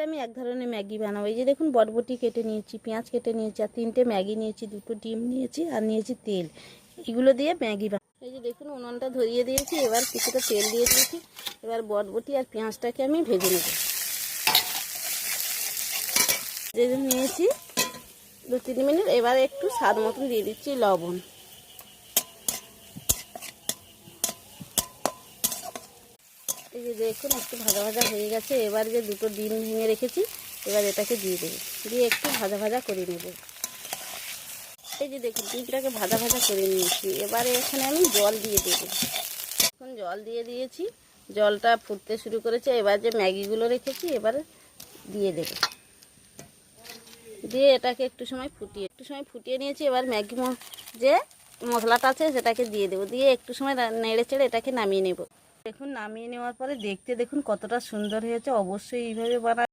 আমি এক ধরনের ম্যাগি বানাবো। এই যে দেখুন, বটবটি কেটে নিয়েছি, পেঁয়াজ কেটে নিয়েছি, আর 3টে ম্যাগি নিয়েছি, 2টো ডিম নিয়েছি, আর নিয়েছি তেল। এগুলো দিয়ে ম্যাগি বানাবো। এই যে দেখুন, উনুনটা ধরিয়ে দিয়েছি, এবার কিছুটা তেল দিয়ে দিয়েছি। এবার বটবটি আর পেঁয়াজটাকে আমি ভেজে নেব। ভেজে নিয়েছি 2-3 মিনিট। এবার একটু স্বাদ মতন দিয়ে দিচ্ছি লবণ। এই যে দেখুন, একটু ভাজা ভাজা হয়ে গেছে। এবার যে 2টো ডিম ভেঙে রেখেছি, এবার এটাকে দিয়ে দেবো, দিয়ে একটু ভাজা ভাজা করে নেব। এই যে দেখুন, ডিমটাকে ভাজা ভাজা করে নিয়েছি। এবারে এখানে আমি জল দিয়ে দেবো। এখন জল দিয়ে দিয়েছি, জলটা ফুটতে শুরু করেছে। এবার যে ম্যাগিগুলো রেখেছি এবারে দিয়ে দেবো, দিয়ে এটাকে একটু সময় ফুটিয়ে নিয়েছি। এবার ম্যাগি যে মশলাটা আছে সেটাকে দিয়ে দেবো, দিয়ে একটু সময় নেড়ে চেড়ে এটাকে নামিয়ে নেব। দেখুন, নামিয়ে নেওয়ার পরে দেখতে দেখুন কতটা সুন্দর হয়েছে। অবশ্যই এইভাবে বানাবেন।